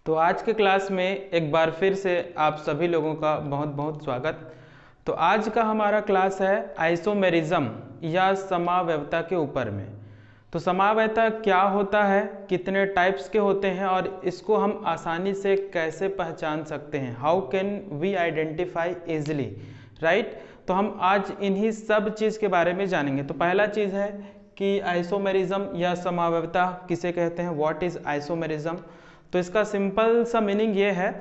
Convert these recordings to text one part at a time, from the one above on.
तो आज के क्लास में एक बार फिर से आप सभी लोगों का बहुत बहुत स्वागत। तो आज का हमारा क्लास है आइसोमेरिज्म या समावयवता के ऊपर में। तो समावयवता क्या होता है, कितने टाइप्स के होते हैं और इसको हम आसानी से कैसे पहचान सकते हैं, how can we identify easily, right. तो हम आज इन्हीं सब चीज़ के बारे में जानेंगे। तो पहला चीज़ है कि आइसोमेरिज्म या समावयवता किसे कहते हैं, व्हाट इज आइसोमेरिज्म। तो इसका सिंपल सा मीनिंग ये है,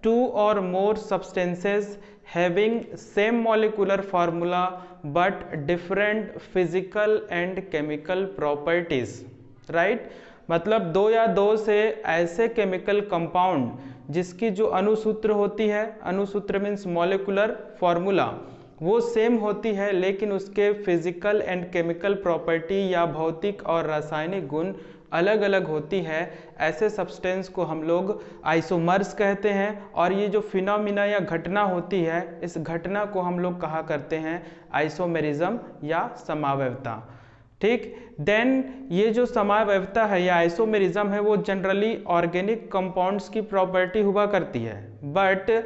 टू और मोर substances having same molecular formula but different physical and chemical properties, right. मतलब दो या दो से ऐसे केमिकल कंपाउंड जिसकी जो अणुसूत्र होती है, अणुसूत्र मीन्स मॉलिक्यूलर फार्मूला, वो सेम होती है लेकिन उसके फिजिकल एंड केमिकल प्रॉपर्टी या भौतिक और रासायनिक गुण अलग अलग होती है। ऐसे सब्सटेंस को हम लोग आइसोमर्स कहते हैं और ये जो फिनोमिना या घटना होती है, इस घटना को हम लोग कहा करते हैं आइसोमेरिज्म या समावयवता, ठीक। देन ये जो समावयवता है या आइसोमेरिज्म है वो जनरली ऑर्गेनिक कंपाउंड्स की प्रॉपर्टी हुआ करती है, बट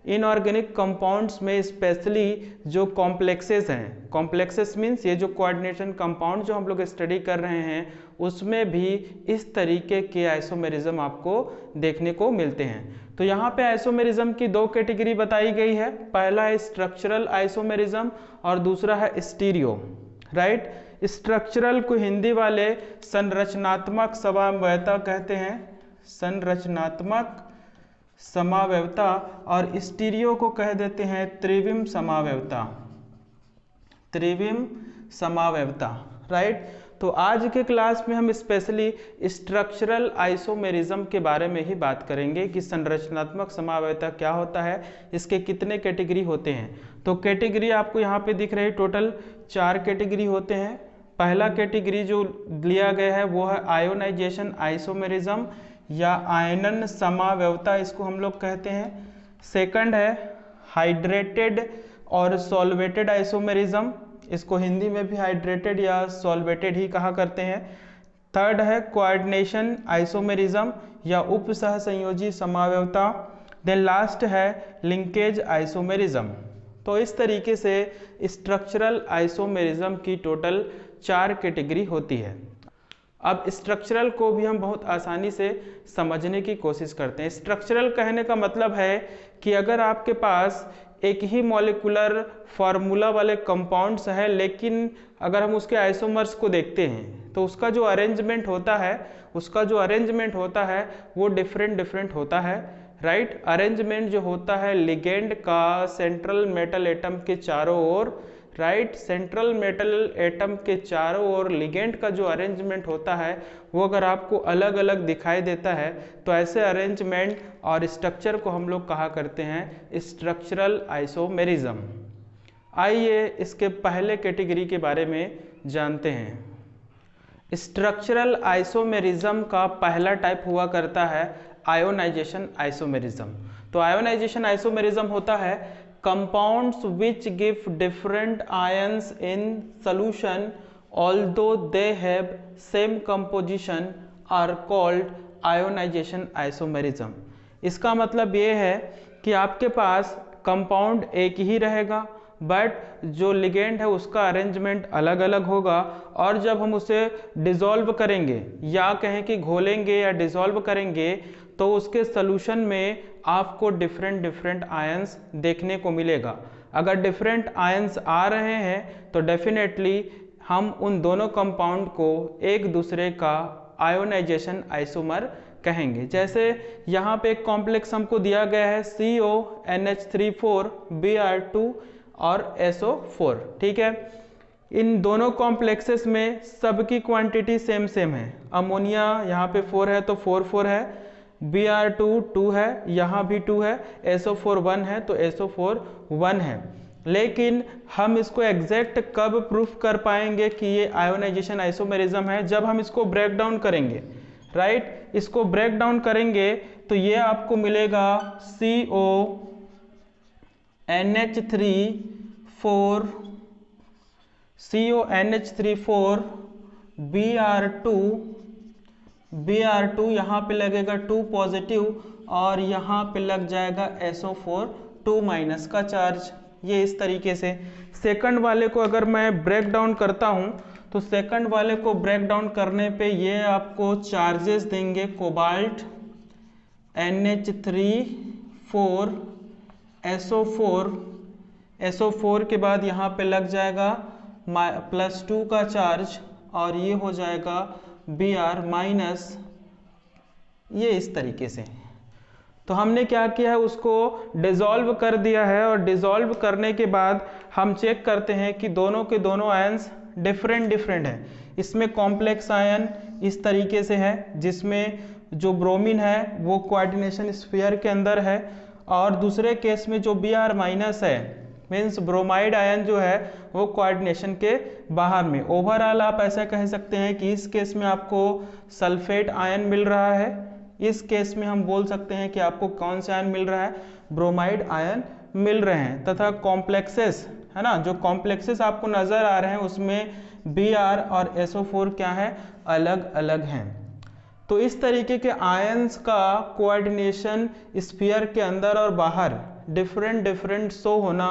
इनऑर्गेनिक कंपाउंड्स में स्पेशली जो कॉम्प्लेक्सेस हैं, कॉम्प्लेक्सेस मीन्स ये जो कोऑर्डिनेशन कंपाउंड जो हम लोग स्टडी कर रहे हैं उसमें भी इस तरीके के आइसोमेरिज्म आपको देखने को मिलते हैं। तो यहाँ पे आइसोमेरिज्म की दो कैटेगरी बताई गई है, पहला है स्ट्रक्चरल आइसोमेरिज्म और दूसरा है स्टीरियो, राइट। स्ट्रक्चरल को हिंदी वाले संरचनात्मक समावयवता कहते हैं, संरचनात्मक समावयवता, और स्टीरियो को कह देते हैं त्रिविम समावयवता, त्रिविम समावयवता, राइट। तो आज के क्लास में हम स्पेशली स्ट्रक्चरल आइसोमेरिज्म के बारे में ही बात करेंगे कि संरचनात्मक समावयवता क्या होता है, इसके कितने कैटेगरी होते हैं। तो कैटेगरी आपको यहाँ पे दिख रही है, टोटल 4 कैटेगरी होते हैं। पहला कैटेगरी जो लिया गया है वो है आयोनाइजेशन आइसोमेरिज्म या आयनन समावयवता, इसको हम लोग कहते हैं। सेकंड है हाइड्रेटेड और सॉल्वेटेड आइसोमेरिज्म, इसको हिंदी में भी हाइड्रेटेड या सॉल्वेटेड ही कहा करते हैं। थर्ड है कोऑर्डिनेशन आइसोमेरिज्म या उप सह संयोजी समावयवता। देन लास्ट है लिंकेज आइसोमेरिज्म। तो इस तरीके से स्ट्रक्चरल आइसोमेरिज्म की टोटल 4 कैटेगरी होती है। अब स्ट्रक्चरल को भी हम बहुत आसानी से समझने की कोशिश करते हैं। स्ट्रक्चरल कहने का मतलब है कि अगर आपके पास एक ही मॉलिक्यूलर फार्मूला वाले कंपाउंड्स है लेकिन अगर हम उसके आइसोमर्स को देखते हैं तो उसका जो अरेंजमेंट होता है, उसका जो अरेंजमेंट होता है वो डिफरेंट होता है, राइट। अरेंजमेंट जो होता है लिगेंड का सेंट्रल मेटल एटम के चारों ओर, राइट, सेंट्रल मेटल एटम के चारों ओर लिगेंड का जो अरेंजमेंट होता है वो अगर आपको अलग अलग दिखाई देता है तो ऐसे अरेंजमेंट और स्ट्रक्चर को हम लोग कहा करते हैं स्ट्रक्चरल आइसोमेरिज्म। आइए इसके पहले कैटेगरी के बारे में जानते हैं। स्ट्रक्चरल आइसोमेरिज्म का पहला टाइप हुआ करता है आयोनाइजेशन आइसोमेरिज्म। तो आयोनाइजेशन आइसोमेरिज्म होता है compounds which give different ions in solution although they have same composition are called ionization isomerism। इसका मतलब ये है कि आपके पास कंपाउंड एक ही रहेगा बट जो लिगेंड है उसका अरेंजमेंट अलग अलग होगा, और जब हम उसे डिसॉल्व करेंगे या कहें कि घोलेंगे या डिसॉल्व करेंगे तो उसके सॉल्यूशन में आपको डिफरेंट आयंस देखने को मिलेगा। अगर डिफरेंट आयंस आ रहे हैं तो डेफिनेटली हम उन दोनों कंपाउंड को एक दूसरे का आयोनाइजेशन आइसोमर कहेंगे। जैसे यहाँ पे एक कॉम्प्लेक्स हमको दिया गया है CONH34 Br2 और SO4, ठीक है। इन दोनों कॉम्प्लेक्सेस में सबकी क्वांटिटी सेम है। अमोनिया यहाँ पे 4 है तो 4 है, Br2 2 है, यहाँ भी 2 है, SO4 1 है तो SO4 1 है। लेकिन हम इसको एग्जैक्ट कब प्रूफ कर पाएंगे कि ये आयोनाइजेशन आइसोमेरिज्म है, जब हम इसको ब्रेक डाउन करेंगे, राइट। इसको ब्रेक डाउन करेंगे तो ये आपको मिलेगा CONH34 Br2 Br2 यहाँ पे लगेगा 2 पॉजिटिव और यहाँ पे लग जाएगा SO4 2 माइनस का चार्ज। ये इस तरीके से। सेकंड वाले को अगर मैं ब्रेक डाउन करता हूँ तो सेकंड वाले को ब्रेक डाउन करने पे ये आपको चार्जेस देंगे कोबाल्ट NH3 4 SO4 के बाद यहाँ पे लग जाएगा +2 का चार्ज और ये हो जाएगा Br माइनस, ये इस तरीके से। तो हमने क्या किया है, उसको डिसॉल्व कर दिया है और डिसॉल्व करने के बाद हम चेक करते हैं कि दोनों के दोनों आयंस डिफरेंट है। इसमें कॉम्प्लेक्स आयन इस तरीके से है जिसमें जो ब्रोमीन है वो कोऑर्डिनेशन स्फीयर के अंदर है और दूसरे केस में जो Br माइनस है मीन्स ब्रोमाइड आयन जो है वो कोऑर्डिनेशन के बाहर में। ओवरऑल आप ऐसा कह सकते हैं कि इस केस में आपको सल्फेट आयन मिल रहा है, इस केस में हम बोल सकते हैं कि आपको कौन सा आयन मिल रहा है, ब्रोमाइड आयन मिल रहे हैं। तथा कॉम्प्लेक्सेस है ना, जो कॉम्प्लेक्सेस आपको नजर आ रहे हैं उसमें Br और SO4 क्या है, अलग अलग हैं। तो इस तरीके के आयंस का कोऑर्डिनेशन स्फीयर के अंदर और बाहर डिफरेंट शो होना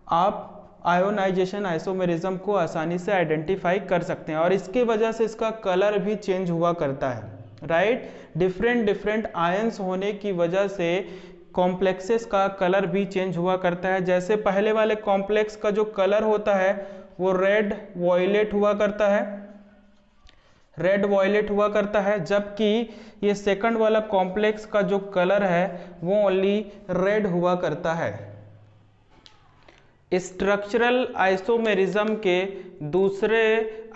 आप आयोनाइजेशन आइसोमेरिज्म को आसानी से आइडेंटिफाई कर सकते हैं और इसके वजह से इसका कलर भी चेंज हुआ करता है, राइट। डिफरेंट आयंस होने की वजह से कॉम्प्लेक्सेस का कलर भी चेंज हुआ करता है। जैसे पहले वाले कॉम्प्लेक्स का जो कलर होता है वो रेड वॉयलेट हुआ करता है, जबकि ये सेकंड वाला कॉम्प्लेक्स का जो कलर है वो ओनली रेड हुआ करता है। स्ट्रक्चरल आइसोमेरिज्म के दूसरे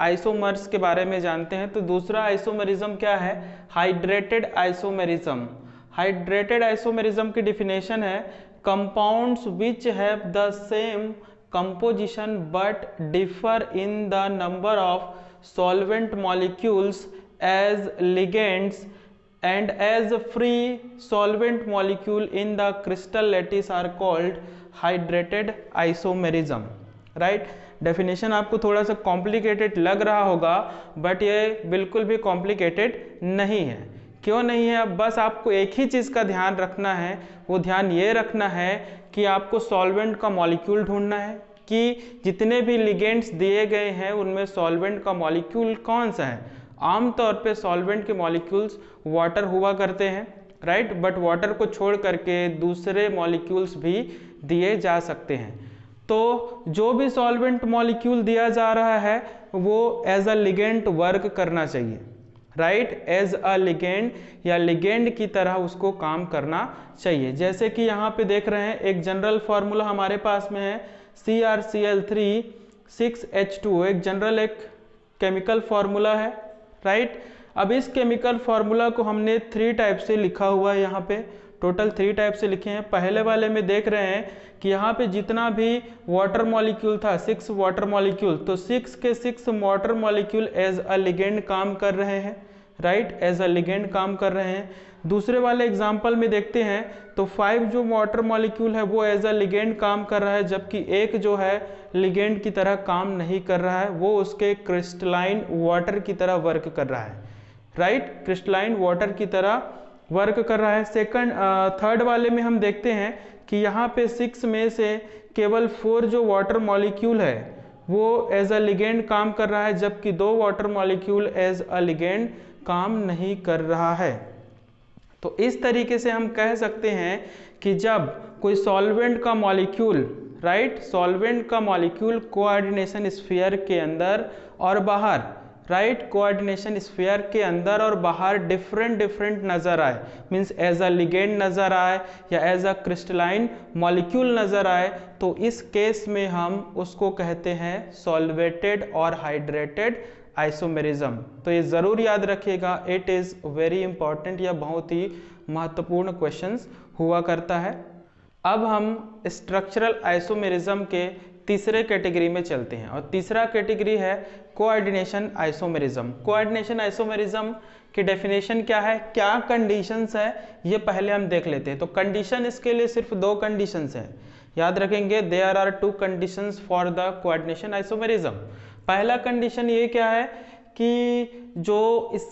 आइसोमर्स के बारे में जानते हैं। तो दूसरा आइसोमेरिज्म क्या है, हाइड्रेटेड आइसोमेरिज्म। हाइड्रेटेड आइसोमेरिज्म की डिफिनेशन है compounds which have the same composition but differ in the number of solvent molecules as ligands and as free solvent molecule in the crystal lattice are called hydrated isomerism, right। Definition आपको थोड़ा सा complicated लग रहा होगा but ये बिल्कुल भी complicated नहीं है। क्यों नहीं है, अब बस आपको एक ही चीज़ का ध्यान रखना है, वो ध्यान ये रखना है कि आपको सॉल्वेंट का मॉलिक्यूल ढूंढना है कि जितने भी लिगेंड्स दिए गए हैं उनमें सॉल्वेंट का मॉलिक्यूल कौन सा है। आमतौर पे सॉल्वेंट के मॉलिक्यूल्स वाटर हुआ करते हैं, राइट, बट वाटर को छोड़ करके दूसरे मॉलिक्यूल्स भी दिए जा सकते हैं। तो जो भी सॉल्वेंट मॉलिक्यूल दिया जा रहा है वो एज अ लिगेंड वर्क करना चाहिए, राइट, एज अ लिगेंड या लिगेंड की तरह उसको काम करना चाहिए। जैसे कि यहाँ पे देख रहे हैं एक जनरल फॉर्मूला हमारे पास में है CrCl3 6H2, एक जनरल एक केमिकल फॉर्मूला है, राइट। अब इस केमिकल फॉर्मूला को हमने 3 टाइप से लिखा हुआ है, यहाँ पे टोटल 3 टाइप से लिखे हैं। पहले वाले में देख रहे हैं कि यहाँ पे जितना भी वाटर मॉलिक्यूल था 6 वाटर मॉलिक्यूल, तो 6 के 6 water molecule as a ligand काम कर रहे हैं, राइट, एज अ लिगेंड काम कर रहे हैं। दूसरे वाले एग्जाम्पल में देखते हैं तो 5 जो वाटर मॉलिक्यूल है वो एज अ लिगेंड काम कर रहा है, जबकि एक जो है लिगेंड की तरह काम नहीं कर रहा है, वो उसके क्रिस्टलाइन वाटर की तरह वर्क कर रहा है, राइट, क्रिस्टलाइन वाटर की तरह वर्क कर रहा है। थर्ड वाले में हम देखते हैं कि यहाँ पे 6 में से केवल 4 जो वाटर मॉलिक्यूल है वो एज अ लिगेंड काम कर रहा है, जबकि 2 water molecule as a ligand काम नहीं कर रहा है। तो इस तरीके से हम कह सकते हैं कि जब कोई सॉल्वेंट का मॉलिक्यूल, राइट, सॉल्वेंट का मॉलिक्यूल कोऑर्डिनेशन स्फीयर के अंदर और बाहर, राइट, कोऑर्डिनेशन स्फीयर के अंदर और बाहर डिफरेंट नजर आए, मींस एज अ लिगेंड नजर आए या एज अ क्रिस्टलाइन मॉलिक्यूल नजर आए, तो इस केस में हम उसको कहते हैं सॉल्वेटेड और हाइड्रेटेड आइसोमेरिज्म। तो ये जरूर याद रखिएगा, इट इज वेरी इंपॉर्टेंट, या बहुत ही महत्वपूर्ण क्वेश्चंस हुआ करता है। अब हम स्ट्रक्चरल आइसोमेरिज्म के तीसरे कैटेगरी में चलते हैं और तीसरा कैटेगरी है कोऑर्डिनेशन आइसोमेरिज्म। कोऑर्डिनेशन आइसोमेरिज्म की डेफिनेशन क्या है, क्या कंडीशंस है, ये पहले हम देख लेते हैं। तो कंडीशन इसके लिए सिर्फ 2 कंडीशंस हैं, याद रखेंगे, there are 2 conditions for the coordination isomerism. पहला कंडीशन ये क्या है कि जो इस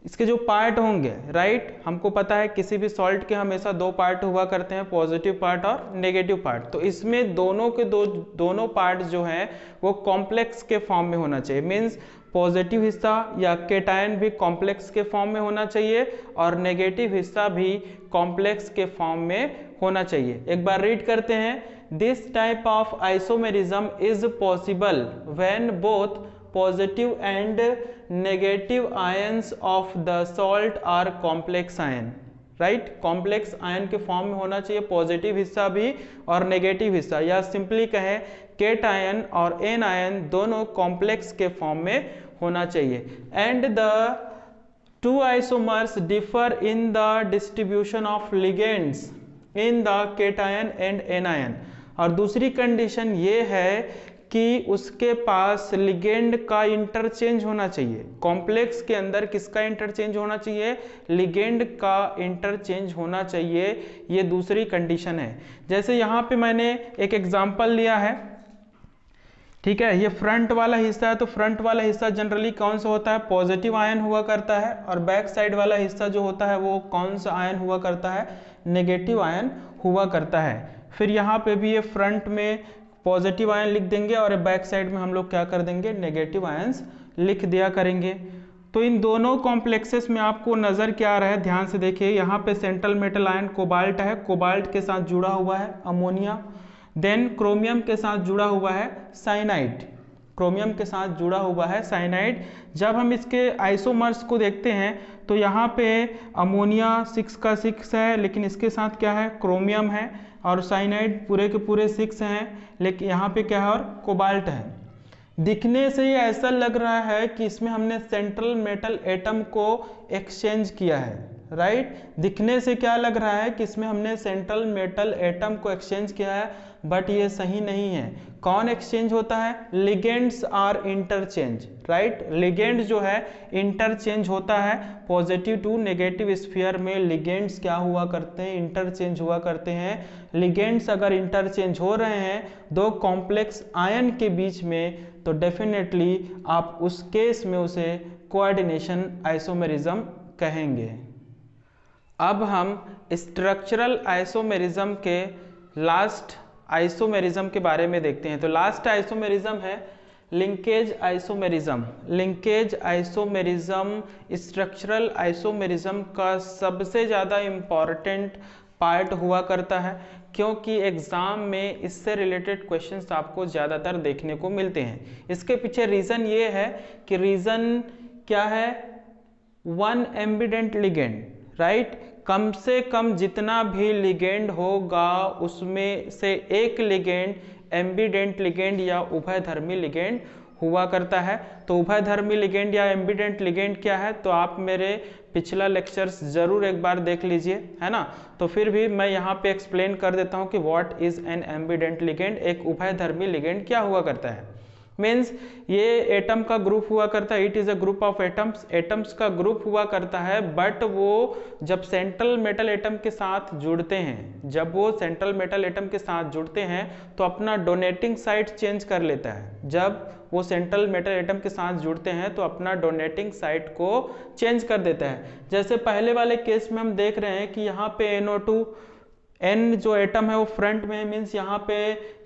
इसके जो पार्ट होंगे, राइट, हमको पता है किसी भी सॉल्ट के हमेशा दो पार्ट हुआ करते हैं, पॉजिटिव पार्ट और नेगेटिव पार्ट। तो इसमें दोनों पार्ट जो हैं वो कॉम्प्लेक्स के फॉर्म में होना चाहिए। मीन्स पॉजिटिव हिस्सा या केटायन भी कॉम्प्लेक्स के फॉर्म में होना चाहिए और नेगेटिव हिस्सा भी कॉम्प्लेक्स के फॉर्म में होना चाहिए। एक बार रीड करते हैं, this type of isomerism is possible when both positive and negative ions of the salt are complex ion, right, complex ion के फॉर्म में होना चाहिए पॉजिटिव हिस्सा भी और नेगेटिव हिस्सा, या सिंपली कहें केट आयन और एन आयन दोनों कॉम्प्लेक्स के फॉर्म में होना चाहिए। And the two isomers differ in the distribution of ligands in the cation and anion. और दूसरी कंडीशन ये है कि उसके पास लिगेंड का इंटरचेंज होना चाहिए। कॉम्प्लेक्स के अंदर किसका इंटरचेंज होना चाहिए? लिगेंड का इंटरचेंज होना चाहिए, ये दूसरी कंडीशन है। जैसे यहाँ पे मैंने एक एग्जांपल लिया है, ठीक है, ये फ्रंट वाला हिस्सा है, तो फ्रंट वाला हिस्सा जनरली कौन सा होता है? पॉजिटिव आयन हुआ करता है, और बैक साइड वाला हिस्सा जो होता है वो कौन सा आयन हुआ करता है? नेगेटिव आयन हुआ करता है। फिर यहाँ पे भी ये फ्रंट में पॉजिटिव आयन लिख देंगे और बैक साइड में हम लोग क्या कर देंगे? नेगेटिव आयंस लिख दिया करेंगे। तो इन दोनों कॉम्प्लेक्सेस में आपको नजर क्या आ रहा है, ध्यान से देखिए। यहाँ पे सेंट्रल मेटल आयन कोबाल्ट है, कोबाल्ट के साथ जुड़ा हुआ है अमोनिया। देन क्रोमियम के साथ जुड़ा हुआ है साइनाइड, क्रोमियम के साथ जुड़ा हुआ है साइनाइड। जब हम इसके आइसोमर्स को देखते हैं तो यहाँ पे अमोनिया 6 का 6 है, लेकिन इसके साथ क्या है? क्रोमियम है, और साइनाइड पूरे के पूरे 6 हैं, लेकिन यहाँ पे क्या है? और कोबाल्ट है। दिखने से ये ऐसा लग रहा है कि इसमें हमने सेंट्रल मेटल एटम को एक्सचेंज किया है, राइट। दिखने से क्या लग रहा है कि इसमें हमने सेंट्रल मेटल एटम को एक्सचेंज किया है, बट ये सही नहीं है। कौन एक्सचेंज होता है? Ligands are interchange, right. Ligand जो है इंटरचेंज होता है, पॉजिटिव टू नेगेटिव स्फीयर में लिगेंड्स क्या हुआ करते हैं? इंटरचेंज हुआ करते हैं। लिगेंड्स अगर इंटरचेंज हो रहे हैं दो कॉम्प्लेक्स आयन के बीच में, तो डेफिनेटली आप उस केस में उसे कोऑर्डिनेशन आइसोमेरिज्म कहेंगे। अब हम स्ट्रक्चरल आइसोमेरिज्म के लास्ट आइसोमेरिज्म के बारे में देखते हैं। तो लास्ट आइसोमेरिज्म है linkage isomerism. Linkage isomerism structural isomerism का सबसे ज़्यादा इम्पॉर्टेंट पार्ट हुआ करता है, क्योंकि एग्जाम में इससे रिलेटेड क्वेश्चंस आपको ज़्यादातर देखने को मिलते हैं। इसके पीछे रीज़न ये है कि रीज़न क्या है? One ambidentate ligand, right. कम से कम जितना भी लिगेंड होगा उसमें से एक लिगेंड एम्बिडेंट लिगेंड या उभयधर्मी लिगेंड हुआ करता है। तो उभयधर्मी लिगेंड या एम्बिडेंट लिगेंड क्या है? तो आप मेरे पिछला लेक्चर्स जरूर एक बार देख लीजिए, है ना। तो फिर भी मैं यहाँ पे एक्सप्लेन कर देता हूँ कि what is an ambient ligand. एक उभयधर्मी लिगेंड क्या हुआ करता है? मीन्स ये एटम का ग्रुप हुआ करता है, it is a group of atoms, atoms का ग्रुप हुआ करता है, बट वो जब सेंट्रल मेटल एटम के साथ जुड़ते हैं, जब वो सेंट्रल मेटल एटम के साथ जुड़ते हैं तो अपना डोनेटिंग साइट चेंज कर लेता है। जब वो सेंट्रल मेटल एटम के साथ जुड़ते हैं तो अपना डोनेटिंग साइट को चेंज कर देता है। जैसे पहले वाले केस में हम देख रहे हैं कि यहाँ पे NO2 N जो एटम है वो फ्रंट में, मीन्स यहाँ पे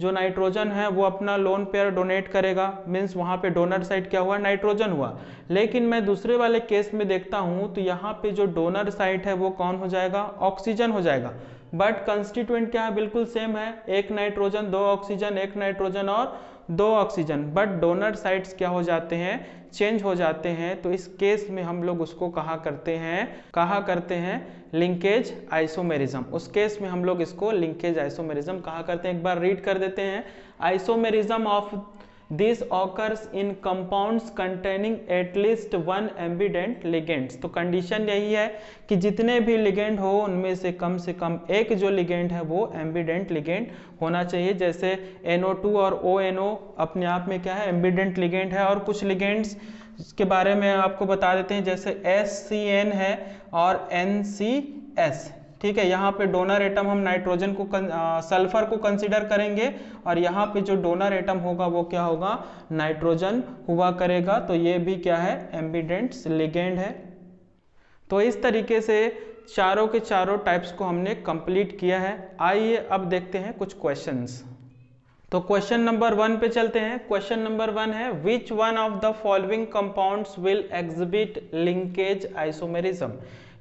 जो नाइट्रोजन है वो अपना लोन पेयर डोनेट करेगा, मीन्स वहाँ पे डोनर साइट क्या हुआ? नाइट्रोजन हुआ। लेकिन मैं दूसरे वाले केस में देखता हूँ तो यहाँ पे जो डोनर साइट है वो कौन हो जाएगा? ऑक्सीजन हो जाएगा। बट कंस्टिट्यूएंट क्या है? बिल्कुल सेम है, एक नाइट्रोजन दो ऑक्सीजन, एक नाइट्रोजन और दो ऑक्सीजन, बट डोनर साइट्स क्या हो जाते हैं? चेंज हो जाते हैं। तो इस केस में हम लोग उसको कहा करते हैं लिंकेज आइसोमेरिज्म। उस केस में हम लोग इसको लिंकेज आइसोमेरिज्म कहा करते हैं। एक बार रीड कर देते हैं, isomerism of this occurs in compounds containing at least one ambient ligands. तो कंडीशन यही है कि जितने भी लिगेंड हो उनमें से कम एक जो लिगेंड है वो एम्बिडेंट लिगेंड होना चाहिए। जैसे NO2 और ONO अपने आप में क्या है? एम्बिडेंट लिगेंड है। और कुछ लिगेंड्स के बारे में आपको बता देते हैं, जैसे SCN है और NCS, ठीक है। यहाँ पे डोनर एटम हम नाइट्रोजन को सल्फर को कंसीडर करेंगे, और यहाँ पे जो डोनर एटम होगा वो क्या होगा? नाइट्रोजन हुआ करेगा। तो ये भी क्या है? एम्बिडेंट लिगेंड है। तो इस तरीके से चारों के चारों टाइप्स को हमने कंप्लीट किया है। आइए अब देखते हैं कुछ क्वेश्चंस। तो क्वेश्चन नंबर 1 पे चलते हैं। क्वेश्चन नंबर 1 है which one of the following compounds will exhibit linkage isomerism.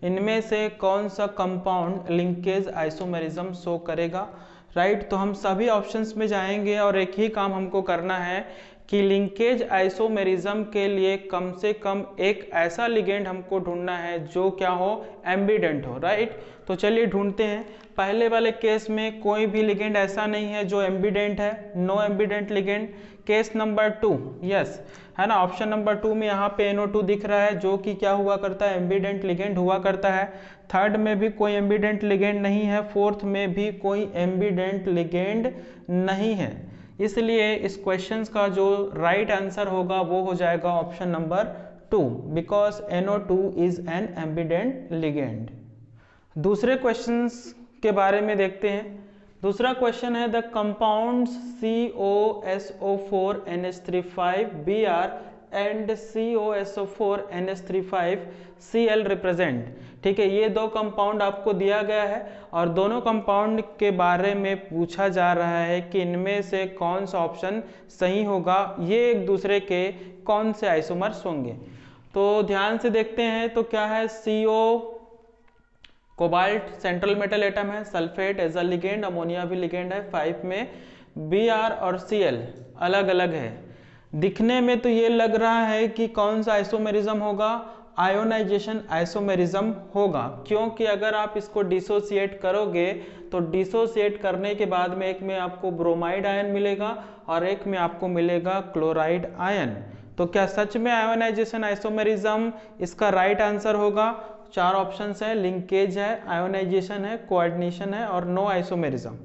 इनमें से कौन सा कंपाउंड लिंकेज आइसोमेरिज्म शो करेगा, राइट। तो हम सभी ऑप्शंस में जाएंगे और एक ही काम हमको करना है कि लिंकेज आइसोमेरिज्म के लिए कम से कम एक ऐसा लिगेंड हमको ढूंढना है जो क्या हो, एम्बिडेंट हो, राइट। तो चलिए ढूंढते हैं। पहले वाले केस में कोई भी लिगेंड ऐसा नहीं है जो एम्बिडेंट है, no ambident ligand. Case number 2, yes, है ना, ऑप्शन नंबर 2 में यहाँ पे NO2 दिख रहा है जो कि क्या हुआ करता है, एम्बिडेंट लिगेंड हुआ करता है। थर्ड में भी कोई एम्बिडेंट लिगेंड नहीं है, फोर्थ में भी कोई एम्बिडेंट लिगेंड नहीं है। इसलिए इस क्वेश्चन का जो राइट आंसर होगा वो हो जाएगा option number 2, because NO2 is an ambient ligand. दूसरे क्वेश्चंस के बारे में देखते हैं। दूसरा क्वेश्चन है the compounds COSO4 NH35 Br and COSO4 NH35 Cl represent. ठीक है, ये दो कंपाउंड आपको दिया गया है और दोनों कंपाउंड के बारे में पूछा जा रहा है कि इनमें से कौन सा ऑप्शन सही होगा, ये एक दूसरे के कौन से आइसोमर्स होंगे। तो ध्यान से देखते हैं। तो क्या है, CO cobalt central metal atom है, sulphate as a ligand, ammonia भी लिगेंड है 5 में, Br और Cl अलग अलग है। दिखने में तो ये लग रहा है कि कौन सा आइसोमेरिज्म होगा, आयोनाइजेशन आइसोमेरिज्म होगा, क्योंकि अगर आप इसको डिसोसिएट करोगे तो डिसोसिएट करने के बाद में एक में आपको ब्रोमाइड आयन मिलेगा और एक में आपको मिलेगा क्लोराइड आयन। तो क्या सच में आयोनाइजेशन आइसोमेरिज्म इसका राइट आंसर होगा? चार ऑप्शंस है, लिंकेज है, आयोनाइजेशन है, कोऑर्डिनेशन है और नो आइसोमेरिज्म,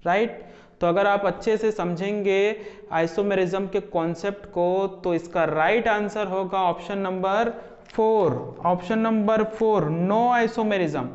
राइट। तो अगर आप अच्छे से समझेंगे आइसोमेरिज्म के कॉन्सेप्ट को तो इसका राइट आंसर होगा option number 4, option number 4, no isomerism.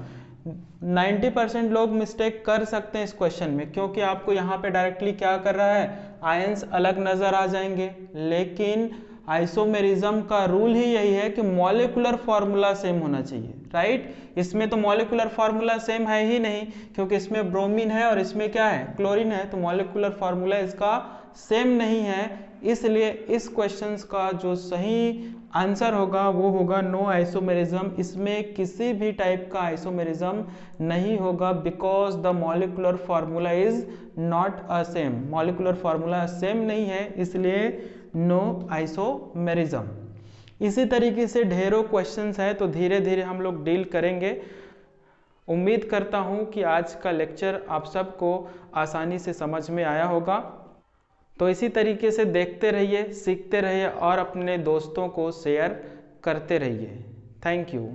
90% लोग मिस्टेक कर सकते हैं इस क्वेश्चन में, क्योंकि आपको यहाँ पे डायरेक्टली क्या कर रहा है, आयंस अलग नजर आ जाएंगे, लेकिन आइसोमेरिज्म का रूल ही यही है कि मॉलिक्यूलर फॉर्मूला सेम होना चाहिए, राइट। इसमें तो मॉलिक्यूलर फॉर्मूला सेम है ही नहीं, क्योंकि इसमें ब्रोमीन है और इसमें क्या है, क्लोरीन है, तो मॉलिक्यूलर फॉर्मूला इसका सेम नहीं है। इसलिए इस क्वेश्चंस का जो सही आंसर होगा वो होगा नो आइसोमेरिज्म। इसमें किसी भी टाइप का आइसोमेरिज्म नहीं होगा, because the molecular formula is not a same, molecular formula same नहीं है, इसलिए नो आइसोमेरिज्म। इसी तरीके से ढेरों क्वेश्चंस है, तो धीरे धीरे हम लोग डील करेंगे। उम्मीद करता हूं कि आज का लेक्चर आप सबको आसानी से समझ में आया होगा। तो इसी तरीके से देखते रहिए, सीखते रहिए और अपने दोस्तों को शेयर करते रहिए। Thank you.